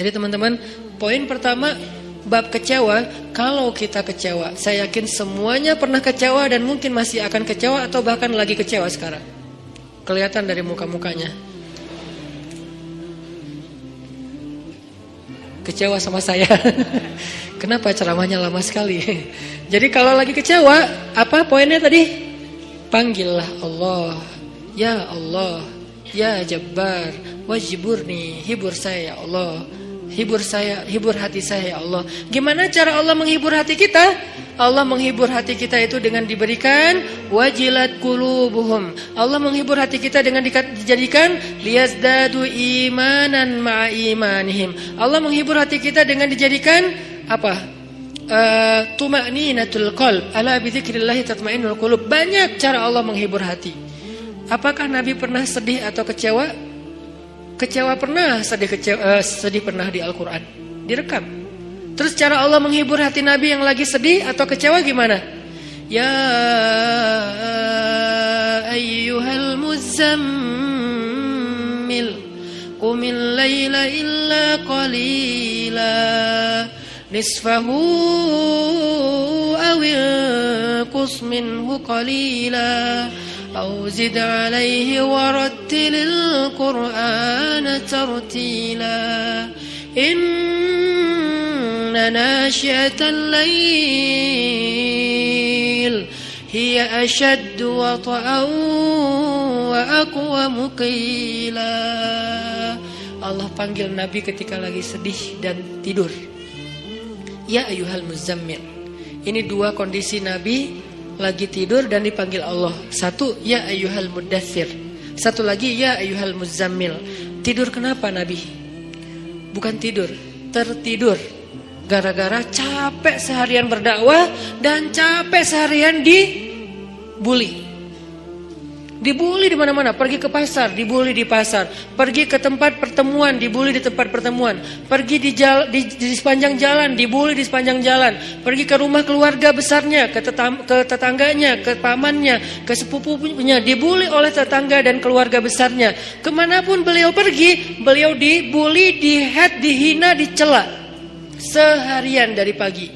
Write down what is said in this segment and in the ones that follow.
Jadi teman-teman, poin pertama bab kecewa. Kalau kita kecewa, saya yakin semuanya pernah kecewa dan mungkin masih akan kecewa atau bahkan lagi kecewa sekarang. Kelihatan dari muka-mukanya. Kecewa sama saya. Kenapa ceramahnya lama sekali? Jadi kalau lagi kecewa, apa poinnya tadi? Panggillah Allah. Ya Allah, ya Jabbar, wajiburni, hibur saya ya Allah. Hibur saya, hibur hati saya ya Allah. Gimana cara Allah menghibur hati kita? Allah menghibur hati kita itu dengan diberikan wajilat qulubuhum. Allah menghibur hati kita dengan dijadikan liyazdadu imanan ma'a imanihim. Allah menghibur hati kita dengan dijadikan apa? Tuma'ninatul qalb. Ala bi dzikrillah tatma'innul qulub. Banyak cara Allah menghibur hati. Apakah Nabi pernah sedih atau kecewa? Kecewa pernah, sedih pernah di Al-Quran, direkam. Terus cara Allah menghibur hati Nabi yang lagi sedih atau kecewa gimana? Ya ayyuhal muzammil qumil laila illa qalila nisfahu awil qus minhu qalila أو زد عليه ورتل القرآن ترتيلا إن ناشئة الليل هي أشد وطئا وأقوم قيلا. Allah panggil Nabi ketika lagi sedih dan tidur. Ya ayyuhal muzammil. Ini dua kondisi Nabi lagi tidur dan dipanggil Allah. Satu, ya ayyuhal muddatsir. Satu lagi, ya ayyuhal muzammil. Tidur kenapa Nabi? Bukan tidur, tertidur. Gara-gara capek seharian berdakwah dan capek seharian dibully. Dibully di mana-mana, pergi ke pasar, dibully di pasar, pergi ke tempat pertemuan, dibully di tempat pertemuan, pergi di sepanjang jalan, dibully di sepanjang jalan, pergi ke rumah keluarga besarnya, ke tetangganya, ke pamannya, ke sepupunya, dibully oleh tetangga dan keluarga besarnya. Kemanapun beliau pergi, beliau dibully, dihat, dihina, dicela seharian dari pagi.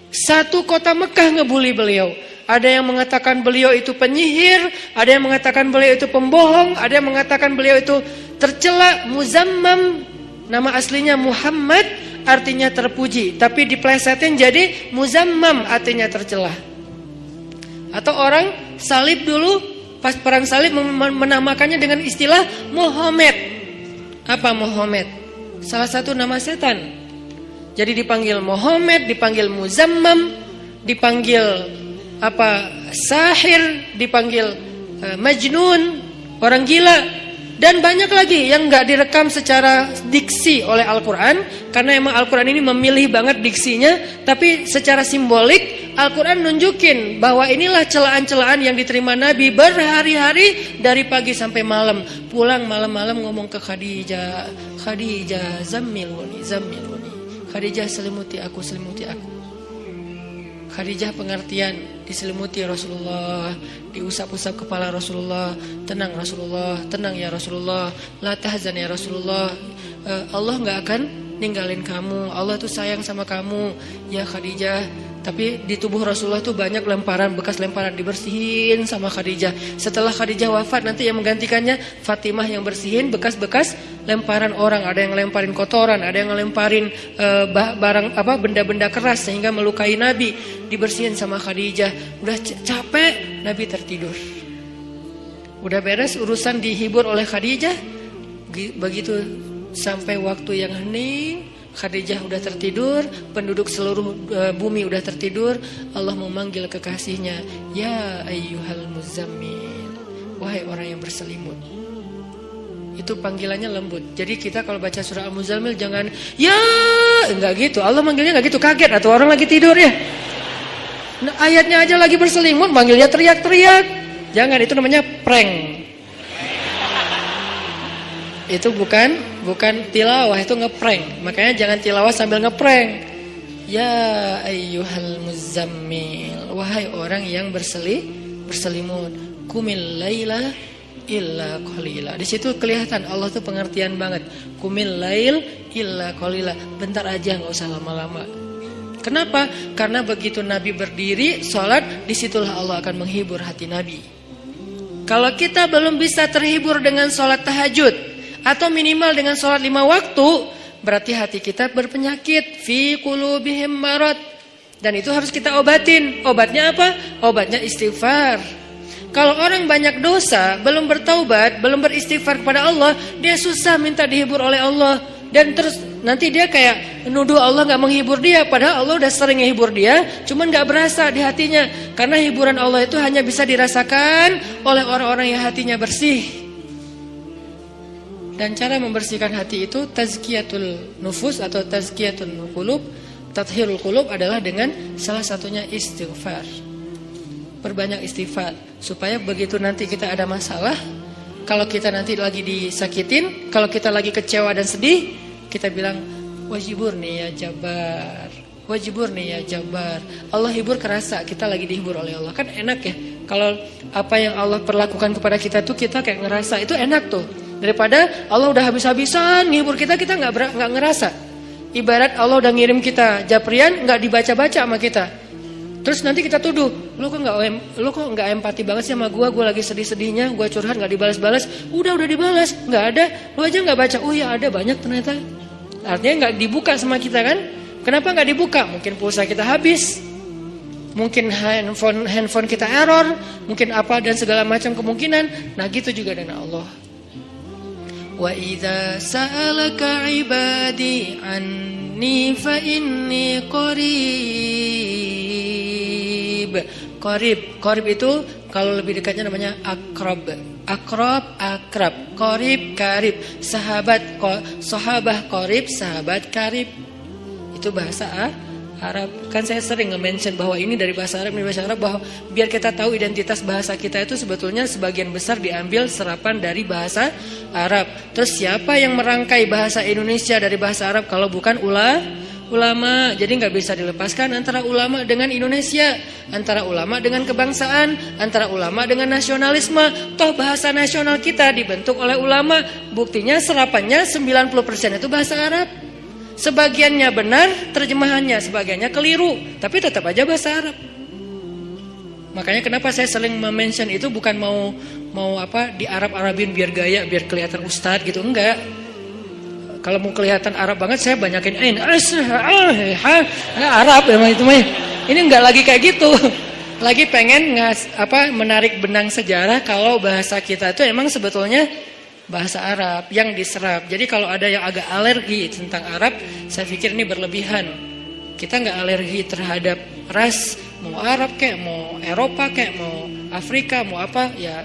Satu kota Mekah ngebully beliau. Ada yang mengatakan beliau itu penyihir, ada yang mengatakan beliau itu pembohong, ada yang mengatakan beliau itu tercela. Muzammam, nama aslinya Muhammad, artinya terpuji, tapi diplesetin jadi Muzammam, artinya tercela. Atau orang salib dulu, pas perang salib menamakannya dengan istilah Muhammad. Apa Muhammad? Salah satu nama setan. Jadi dipanggil Muhammad, dipanggil Muzammam, dipanggil sahir, dipanggil majnun, orang gila, dan banyak lagi yang nggak direkam secara diksi oleh Al-Quran, karena emang Al-Quran ini memilih banget diksinya. Tapi secara simbolik Al-Quran nunjukin bahwa inilah celaan-celaan yang diterima Nabi berhari-hari dari pagi sampai malam. Pulang malam-malam ngomong ke Khadijah, Khadijah zammiluni, Khadijah selimuti aku. Khadijah pengertian, diselimuti Rasulullah, diusap-usap kepala Rasulullah. Tenang Rasulullah, tenang ya Rasulullah, la tahzan ya Rasulullah, Allah gak akan ninggalin kamu, Allah tuh sayang sama kamu ya Khadijah. Tapi di tubuh Rasulullah tuh banyak lemparan, bekas lemparan, dibersihin sama Khadijah. Setelah Khadijah wafat, nanti yang menggantikannya Fatimah yang bersihin bekas-bekas lemparan orang. Ada yang lemparin kotoran, ada yang lemparin barang benda-benda keras sehingga melukai Nabi, dibersihin sama Khadijah. Udah capek, Nabi tertidur. Udah beres urusan, dihibur oleh Khadijah. Begitu sampai waktu yang hening, Khadijah udah tertidur, penduduk seluruh bumi udah tertidur. Allah memanggil kekasihnya, ya ayyuhal muzammil, wahai orang yang berselimut. Itu panggilannya lembut. Jadi kita kalau baca surah Al-Muzammil jangan ya, enggak gitu. Allah manggilnya enggak gitu, kaget atau orang lagi tidur ya. Nah, ayatnya aja lagi berselimut, manggilnya teriak-teriak. Jangan, itu namanya prank. Itu bukan tilawah, itu ngeprank. Makanya jangan tilawah sambil ngeprank. Ya ayyuhal muzammil, wahai orang yang berselimut, qumil laila illa qalila. Di situ kelihatan Allah tuh pengertian banget. Qumil lail illa qalila. Bentar aja, enggak usah lama-lama. Kenapa? Karena begitu Nabi berdiri salat, disitulah Allah akan menghibur hati Nabi. Kalau kita belum bisa terhibur dengan salat tahajud atau minimal dengan salat 5 waktu, berarti hati kita berpenyakit, fi qulubihim marad. Dan itu harus kita obatin. Obatnya apa? Obatnya istighfar. Kalau orang banyak dosa, belum bertaubat, belum beristighfar kepada Allah, dia susah minta dihibur oleh Allah. Dan terus nanti dia kayak nuduh Allah gak menghibur dia. Padahal Allah udah sering menghibur dia, cuman gak berasa di hatinya. Karena hiburan Allah itu hanya bisa dirasakan oleh orang-orang yang hatinya bersih. Dan cara membersihkan hati itu tazkiyatul nufus atau tazkiyatul qulub, tathhirul qulub adalah dengan salah satunya istighfar. Perbanyak istighfar supaya begitu nanti kita ada masalah, kalau kita nanti lagi disakitin, kalau kita lagi kecewa dan sedih, kita bilang wajiburni ya Jabbar, wajiburni ya Jabbar. Allah hibur kerasa kita lagi dihibur oleh Allah. Kan enak ya kalau apa yang Allah perlakukan kepada kita tuh kita kayak ngerasa, itu enak tuh. Daripada Allah udah habis-habisan ngehibur kita nggak ngerasa. Ibarat Allah udah ngirim kita japrian, nggak dibaca-baca sama kita. Terus nanti kita tuduh, lu kok nggak empati banget sih sama gue lagi sedih-sedihnya, gue curhat nggak dibalas-balas. Udah dibalas, nggak ada, lu aja nggak baca. Oh ya ada, banyak ternyata. Artinya nggak dibuka sama kita kan? Kenapa nggak dibuka? Mungkin pulsa kita habis, mungkin handphone kita error, mungkin apa dan segala macam kemungkinan. Nah gitu juga dengan Allah. Wa idza sa'alaka 'ibadi anni fa inni qarib. Qarib itu kalau lebih dekatnya namanya akrab. Akrab. Qarib, karib. Sahabah qarib, sahabat karib. Itu bahasa Arab. Kan saya sering nge-mention bahwa ini dari bahasa Arab, bahwa biar kita tahu identitas bahasa kita itu sebetulnya sebagian besar diambil serapan dari bahasa Arab. Terus siapa yang merangkai bahasa Indonesia dari bahasa Arab kalau bukan ulama? Jadi nggak bisa dilepaskan antara ulama dengan Indonesia, antara ulama dengan kebangsaan, antara ulama dengan nasionalisme. Toh bahasa nasional kita dibentuk oleh ulama. Buktinya serapannya 90% itu bahasa Arab. Sebagiannya benar terjemahannya, sebagiannya keliru, tapi tetap aja bahasa Arab. Makanya kenapa saya sering mention itu bukan mau di Arab-Arabin biar gaya, biar kelihatan ustadz gitu, enggak. Kalau mau kelihatan Arab banget saya banyakin Arab emang itu mah. Ini enggak lagi kayak gitu. Lagi pengen menarik benang sejarah kalau bahasa kita itu emang sebetulnya bahasa Arab yang diserap. Jadi kalau ada yang agak alergi tentang Arab, saya pikir ini berlebihan. Kita nggak alergi terhadap ras, mau Arab kayak, mau Eropa kayak, mau Afrika, mau apa, ya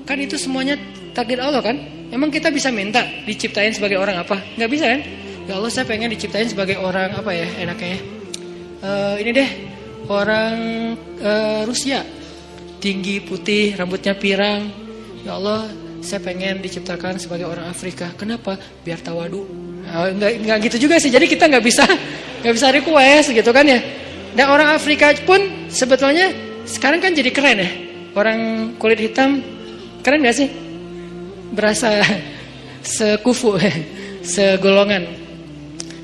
kan itu semuanya takdir Allah kan. Emang kita bisa minta diciptain sebagai orang apa? Nggak bisa kan? Ya Allah saya pengen diciptain sebagai orang apa ya enaknya. Ini deh orang Rusia, tinggi, putih, rambutnya pirang. Ya Allah saya pengen diciptakan sebagai orang Afrika. Kenapa? Biar tawadu. Enggak gitu juga sih. Jadi kita nggak bisa request gitu kan ya. Dan orang Afrika pun sebetulnya sekarang kan jadi keren ya. Orang kulit hitam keren nggak sih? Berasa sekufu, segolongan.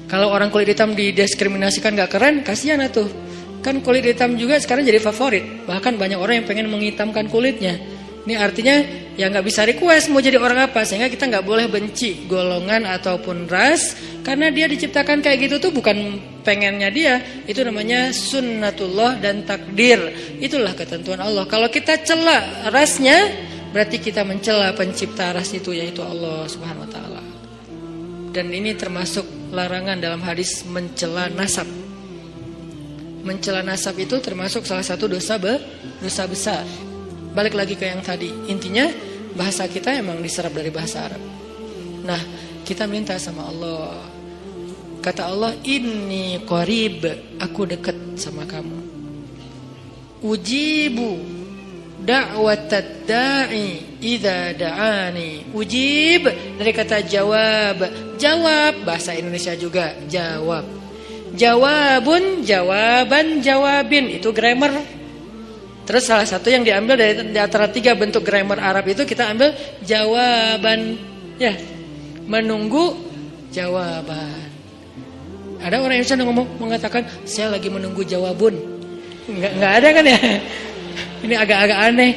Kalau orang kulit hitam didiskriminasikan nggak keren, kasihan atuh. Kan kulit hitam juga sekarang jadi favorit. Bahkan banyak orang yang pengen menghitamkan kulitnya. Ini artinya ya nggak bisa request mau jadi orang apa, sehingga kita nggak boleh benci golongan ataupun ras, karena dia diciptakan kayak gitu tuh bukan pengennya dia, itu namanya sunnatullah dan takdir, itulah ketentuan Allah. Kalau kita cela rasnya, berarti kita mencela pencipta ras itu, yaitu Allah Subhanahu Wa Taala. Dan ini termasuk larangan dalam hadis mencela nasab. Mencela nasab itu termasuk salah satu dosa besar. Balik lagi ke yang tadi, intinya bahasa kita emang diserap dari bahasa Arab. Nah, kita minta sama Allah. Kata Allah, inni qarib, aku dekat sama kamu. Ujibu da'watad da'i idza da'ani. Ujib dari kata jawab. Jawab bahasa Indonesia juga jawab. Jawabun, jawaban, jawabin, itu grammar. Terus salah satu yang diambil dari di antara 3 bentuk grammar Arab itu kita ambil jawaban, ya, menunggu jawaban. Ada orang Indonesia yang mengatakan saya lagi menunggu jawabun. Enggak ada kan ya? Ini agak-agak aneh.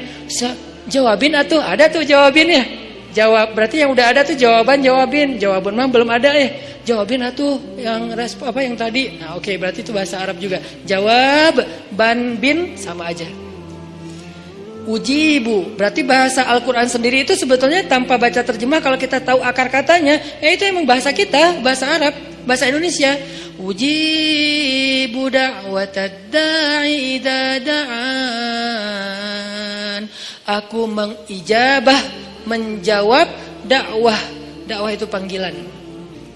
Jawabin atuh, ada tuh jawabin ya. Jawab berarti yang udah ada tuh jawaban jawabin. Jawabun mah belum ada ya. Jawabin atuh yang yang tadi. Nah, oke, berarti itu bahasa Arab juga. Jawab ban bin sama aja. Ujibu berarti bahasa Al-Qur'an sendiri itu sebetulnya tanpa baca terjemah kalau kita tahu akar katanya, ya itu emang bahasa kita, bahasa Arab, bahasa Indonesia. Ujibu da'watad da'i idza da'an. Aku mengijabah, menjawab dakwah. Dakwah itu panggilan.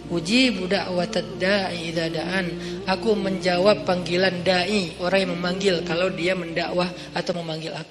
Ujibu da'watad da'i idza da'an. Aku menjawab panggilan dai, orang yang memanggil kalau dia mendakwah atau memanggil aku.